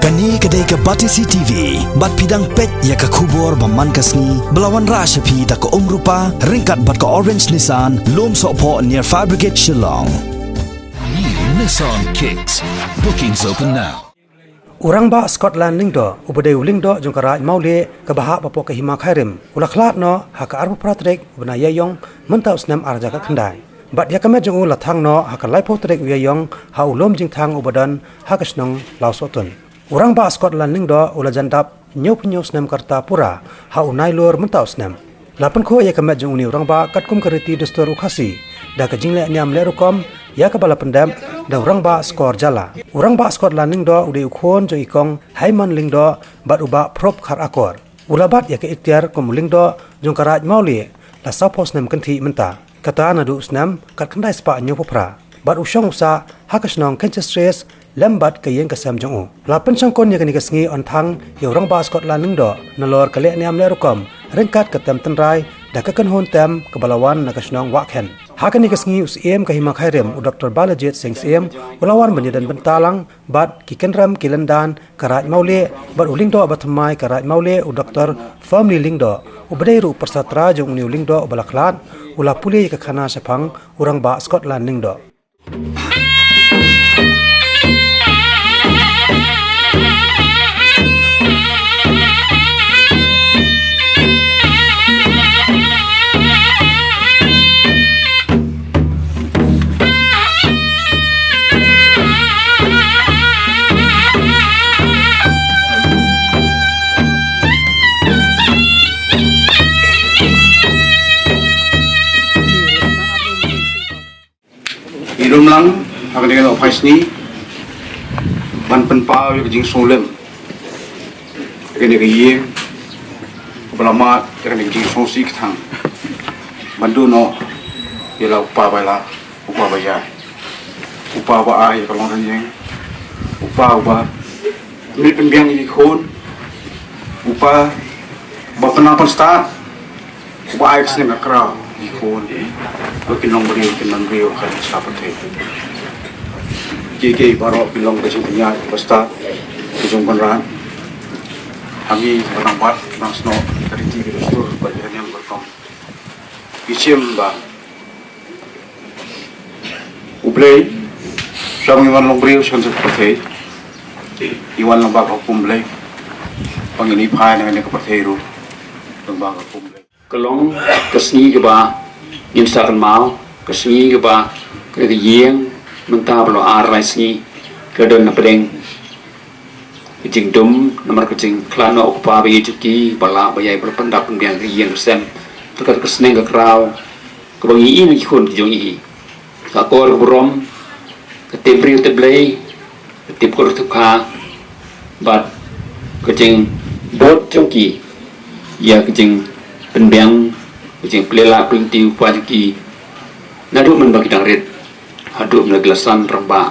Kani kedai ke Batisi TV, bat pidang pet ya ke kubur baman kasni, belawan rasyapi tak ke rupa, ringkat bat ke Orange Nissan, lom sokpo near Fire Brigade Shillong. New Nissan Kicks. Bookings open now. Orang ba Scotland ning do, ubadai uling do jong karai maule ke bahak bapo ke hima khairim. Ulah klat no hak arbu pratrek bena yayong mentau snam arja ka khandai. Bat ya kamet jong ulah thang no hak lai potrek yayong ha ulom jing thang ubadan hak snong lausotun. Orang ba Scotland ning do ulah jandap nyop snam karta pura ha unai lor mentau snam. Lapan ko ya kamet jong uni orang ba katkum keriti dustur ukhasi. Da ka jingle niam le rukom ya ka bala pendam da orang ba skor jala. Orang ba Scotland ning do udai ukhon jong ikong haiman ling do bat uba prop khar akor. Ulabat ya ke ikhtiar kom ling do jong karaj mauli la sapos nam kanthi menta. Kata na du snam kat kandai spa nyu popra. Bat usong usa hakasnong kancha stress lambat ke yang kasam jong u. Lapan sangkon ya kani kasngi on thang ya orang ba Scotland ning do nalor kale niam le rukom rengkat ketem tenrai da ka kan hon tem ke balawan na kasnong wakhen. Hakani kasngi us em ka hima khairem u Dr. Balajit Singh em ulawan banyadan bentalang bat kikenram kilandan karaj maule bat uling do batmai karaj maule u Dr. Family Lingdo u badai ru persatra jong uni uling do balaklat ula puli ka khana sapang urang ba Scotland ning do. Ilum lang akan dengan office ni ban penpau yang jing solem dengan ye belamat dengan jing sosi ketang bandu no ialah upah bayar upah bayar kalau orang yang upah ni penbiang ikon upah bapenapan start upah air sini kerau ikon kinong beriu kan sahabat itu. Jika baru bilang kesimpulannya basta ujung beneran. Kami orang buat nasional dari TV Dustur bagian yang berkong. Isim bah. Ublay, sama Iwan Longberiu sekarang seperti Iwan Lombak hukum Ublay. Pangini pahai dengan kepercayaan itu Lombak hukum Ublay. Kelong kesini keba Instagram mau kesini ke ba ke yang mentah belum arai sini ke don napedeng kecing dum nomor kecing klano upa bayi cuki bala bayai berpendak pembiang yang sem terkat keseneng ke kerau ke bangi ini kikun kijong ini kakor burom ke tempri teblay ke tempur tukha bat kecing bot cuki ya kecing pembiang kecing pelela pelintiu pajuki nadu men bagi dangrit hadu men gelasan ramba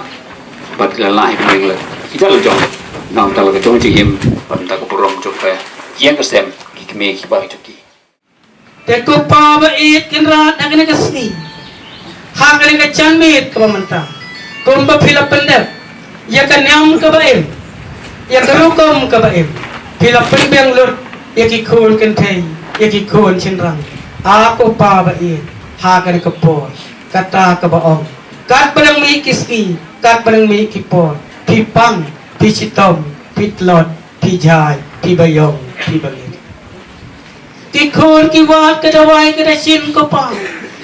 bat lalai mengla kita lo jong nang tal ke jong jim pan ta ko borom jope yang kesem kikme ki ba joki te ko pa ba it kinrat agane kasni ha gane ka chanmit ka manta kom ba phila pendep ya ka nyam ka baim ya ka rukom ka baim phila pendeng lur ya ki khol kan thai ya ki khol chinrang aku pa ba it ha gane ka por kata ke baong kat barang mi kiski kat barang mi kipor pi pang pi citom pi tlot pi jai pi bayong pi bangin ki khon ki wat ke dawai ke dasin ko pa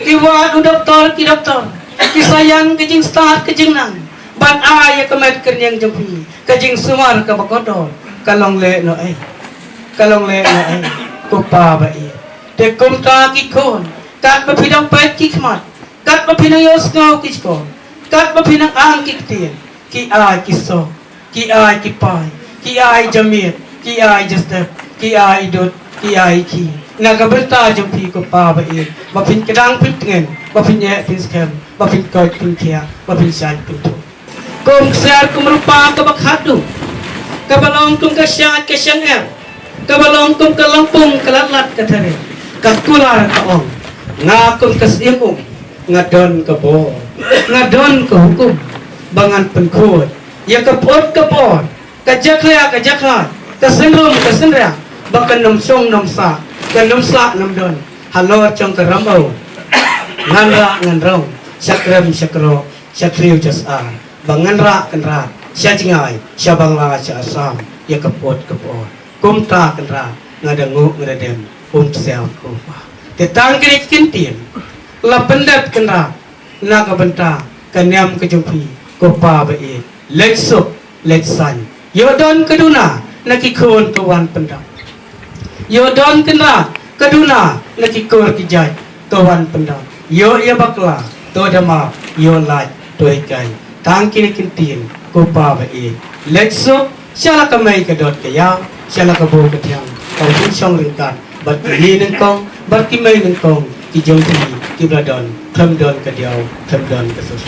ki wat doktor ki sayang ke jing start ke jing nang ban ai ke met kenyang jempi ke jing sumar ke bakodor kalong le no ai ko pa ba i te kum ta ki khon kat ba pidang pet ki khmat kat ba pinang yos ngau kisko kat ba pinang ang kiktin ki ai kiso ki ai kipai ki ai jamir ki ai jester ki ai dot ki ai ki naga berta jumpi ko pa ba i ba pin kedang pitngen ba pin ye pin skem ba pin ko pin kia ba pin sai pin tu kom ser kum rupa ka bakhatu ka balong kum ka syat ka syang ka balong kum ka lampung ka lat ka thare ka kular ka ong ngakum kasimum ngadon ke bo ngadon ke hukum bangan pengkut ya kepot kejaklah kesenria bahkan nom sa nom don halor cong kerambau nganra sakro sakriu jasa banganra kenra syajingai syabangla syasam ya kepot kumta kenra ngadangu ngadem sel kufa tetang kiri kintin la pendat kenra na kabenta kanyam kejumpi kopa bae leksan yodon keduna nakikon tuan pendam yodon kenra keduna nakikor kijai tuan pendam yo ya bakla to dama yo lai toy kai tang kini kintin kopa bae lekso syala kamai kedot kaya syala kabo ketiang kau song ringkat bat ni nengkong bat kimai nengkong ki jongti ki bladon thamdon kadiau thamdon kasus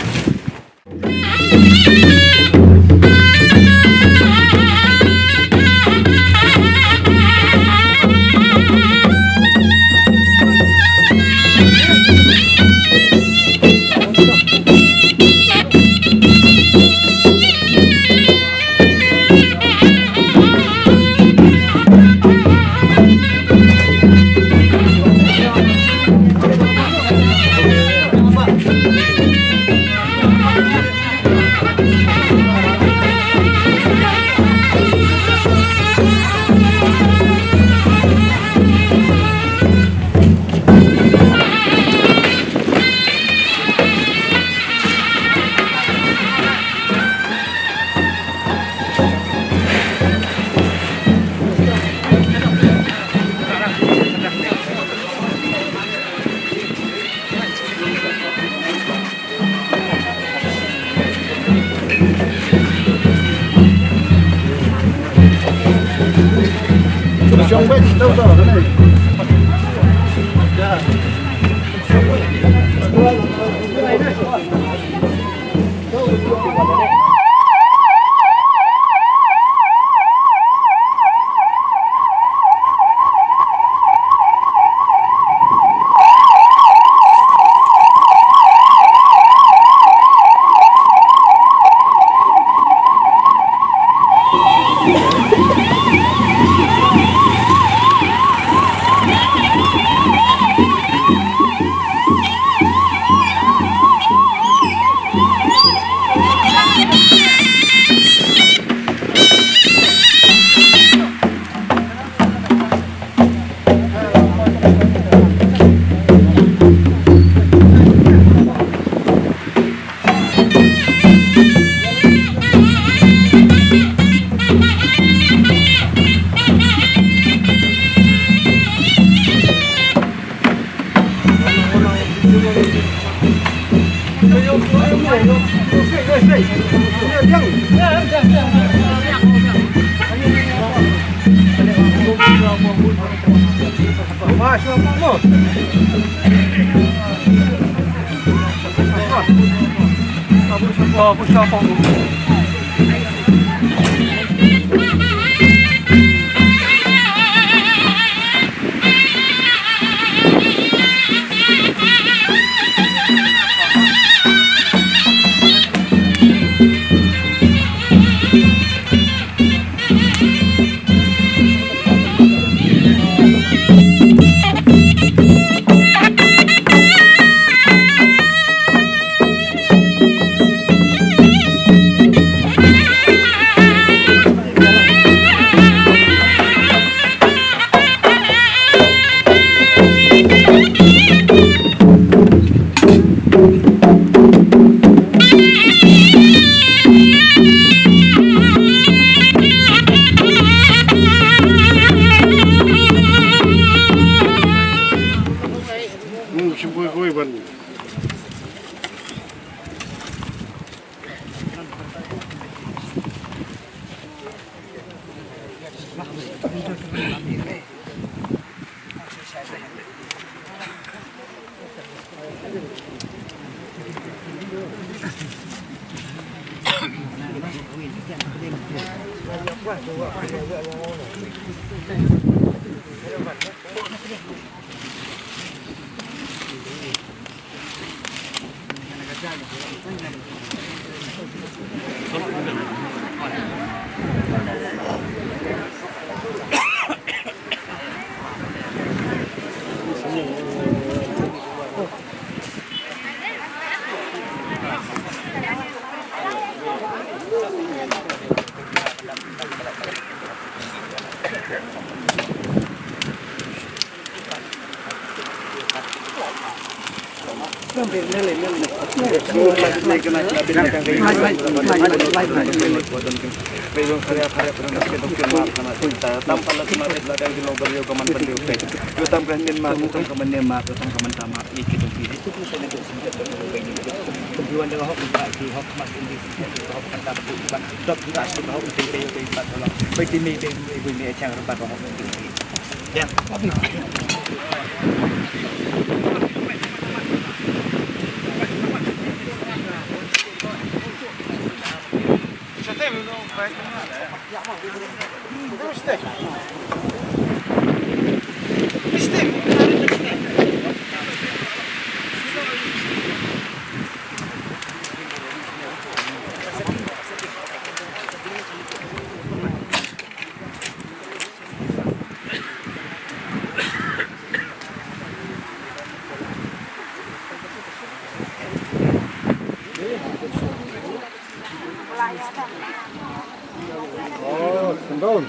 Oh, sendong.